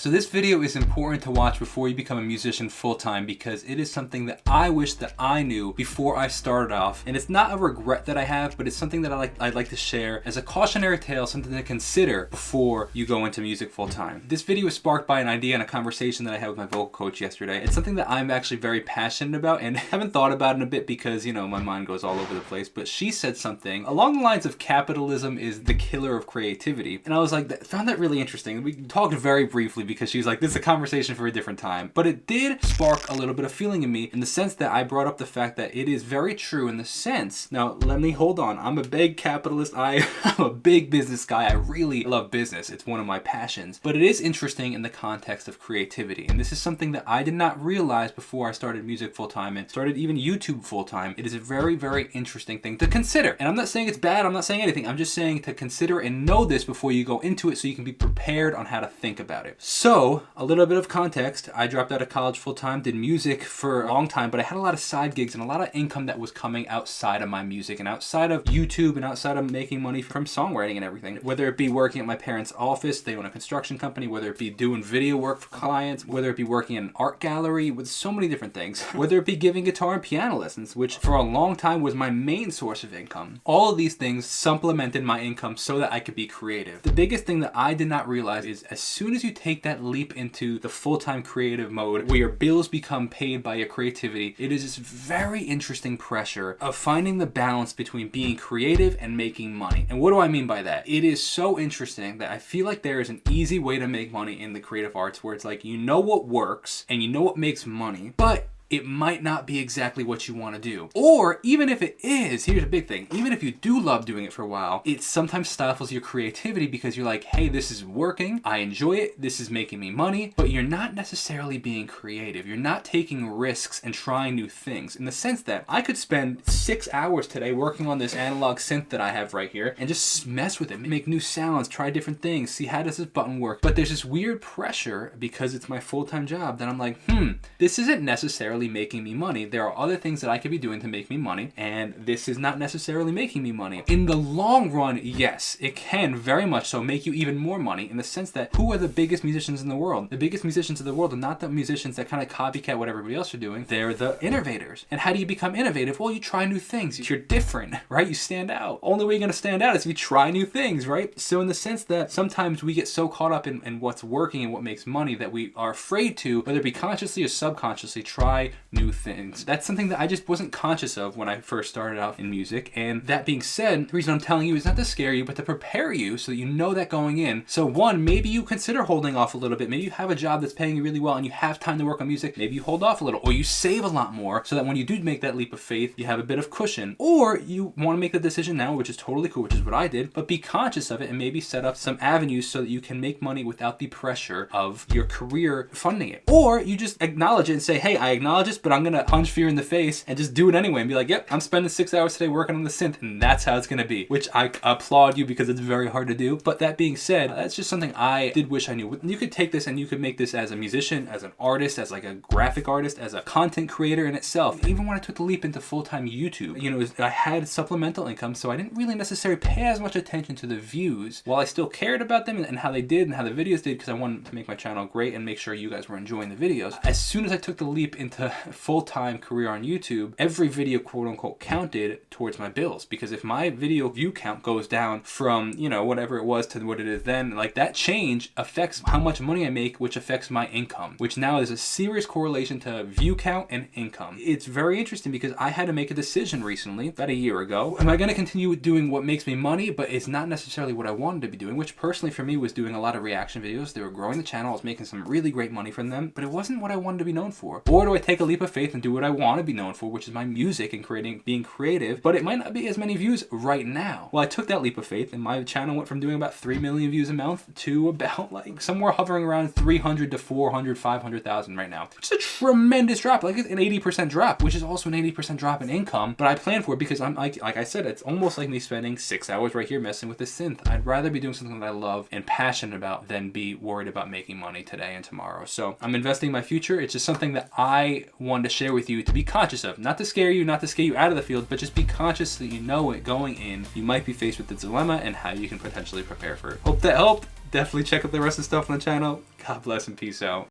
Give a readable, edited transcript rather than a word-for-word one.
So this video is important to watch before you become a musician full-time, because it is something that I wish that I knew before I started off. And it's not a regret that I have, but it's something that I'd like to share as a cautionary tale, something to consider before you go into music full-time. This video was sparked by an idea and a conversation that I had with my vocal coach yesterday. It's something that I'm actually very passionate about and haven't thought about in a bit because, you know, my mind goes all over the place. But she said something along the lines of capitalism is the killer of creativity. And I was like, found that really interesting. We talked very briefly because she was like, this is a conversation for a different time. But it did spark a little bit of feeling in me in the sense that I brought up the fact that it is very true in the sense. Now, let me hold on. I'm a big capitalist. I'm a big business guy. I really love business. It's one of my passions. But it is interesting in the context of creativity. And this is something that I did not realize before I started music full-time and started even YouTube full-time. It is a very, very interesting thing to consider. And I'm not saying it's bad. I'm not saying anything. I'm just saying to consider and know this before you go into it so you can be prepared on how to think about it. So, a little bit of context. I dropped out of college full-time, did music for a long time, but I had a lot of side gigs and a lot of income that was coming outside of my music and outside of YouTube and outside of making money from songwriting and everything. Whether it be working at my parents' office, they own a construction company, whether it be doing video work for clients, whether it be working in an art gallery, with so many different things, whether it be giving guitar and piano lessons, which for a long time was my main source of income. All of these things supplemented my income so that I could be creative. The biggest thing that I did not realize is as soon as you take that leap into the full-time creative mode where your bills become paid by your creativity, it is this very interesting pressure of finding the balance between being creative and making money. And what do I mean by that? It is so interesting that I feel like there is an easy way to make money in the creative arts where it's like, you know what works and you know what makes money, but it might not be exactly what you want to do. Or even if it is, here's a big thing, even if you do love doing it for a while, it sometimes stifles your creativity because you're like, hey, this is working, I enjoy it, this is making me money, but you're not necessarily being creative. You're not taking risks and trying new things, in the sense that I could spend 6 hours today working on this analog synth that I have right here and just mess with it, make new sounds, try different things, see how does this button work. But there's this weird pressure because it's my full-time job that I'm like, this isn't necessarily making me money. There are other things that I could be doing to make me money, and this is not necessarily making me money. In the long run, yes, it can very much so make you even more money, in the sense that who are the biggest musicians in the world? The biggest musicians in the world are not the musicians that kind of copycat what everybody else are doing. They're the innovators. And how do you become innovative? Well, you try new things. You're different, right? You stand out. Only way you're going to stand out is if you try new things, right? So in the sense that sometimes we get so caught up in what's working and what makes money that we are afraid to, whether it be consciously or subconsciously, try new things. That's something that I just wasn't conscious of when I first started off in music. And that being said, the reason I'm telling you is not to scare you, but to prepare you so that you know that going in. So one, maybe you consider holding off a little bit. Maybe you have a job that's paying you really well and you have time to work on music. Maybe you hold off a little, or you save a lot more so that when you do make that leap of faith, you have a bit of cushion. Or you want to make the decision now, which is totally cool, which is what I did, but be conscious of it and maybe set up some avenues so that you can make money without the pressure of your career funding it. Or you just acknowledge it and say, hey, I acknowledge this, but I'm going to punch fear in the face and just do it anyway and be like, yep, I'm spending 6 hours today working on the synth and that's how it's going to be, which I applaud you because it's very hard to do. But that being said, that's just something I did wish I knew. You could take this and you could make this as a musician, as an artist, as like a graphic artist, as a content creator in itself. Even when I took the leap into full-time YouTube, you know, I had supplemental income, so I didn't really necessarily pay as much attention to the views while I still cared about them and how they did and how the videos did, because I wanted to make my channel great and make sure you guys were enjoying the videos. As soon as I took the leap into full-time career on YouTube, every video quote unquote counted towards my bills, because if my video view count goes down from, you know, whatever it was to what it is then, like that change affects how much money I make, which affects my income, which now is a serious correlation to view count and income. It's very interesting because I had to make a decision recently, about a year ago. Am I going to continue doing what makes me money, but it's not necessarily what I wanted to be doing, which personally for me was doing a lot of reaction videos. They were growing the channel. I was making some really great money from them, but it wasn't what I wanted to be known for. Or do I take a leap of faith and do what I want to be known for, which is my music and being creative, but it might not be as many views right now. Well, I took that leap of faith and my channel went from doing about 3 million views a month to about like somewhere hovering around 300 to 400, 500,000 right now, which is a tremendous drop, like an 80% drop, which is also an 80% drop in income. But I plan for it because I'm like I said, it's almost like me spending 6 hours right here messing with the synth. I'd rather be doing something that I love and passionate about than be worried about making money today and tomorrow. So I'm investing in my future. It's just something that I wanted to share with you to be conscious of, not to scare you, not to scare you out of the field, but just be conscious so you know it going in. You might be faced with the dilemma and how you can potentially prepare for it. Hope that helped. definitely check out the rest of the stuff on the channel. God bless and peace out.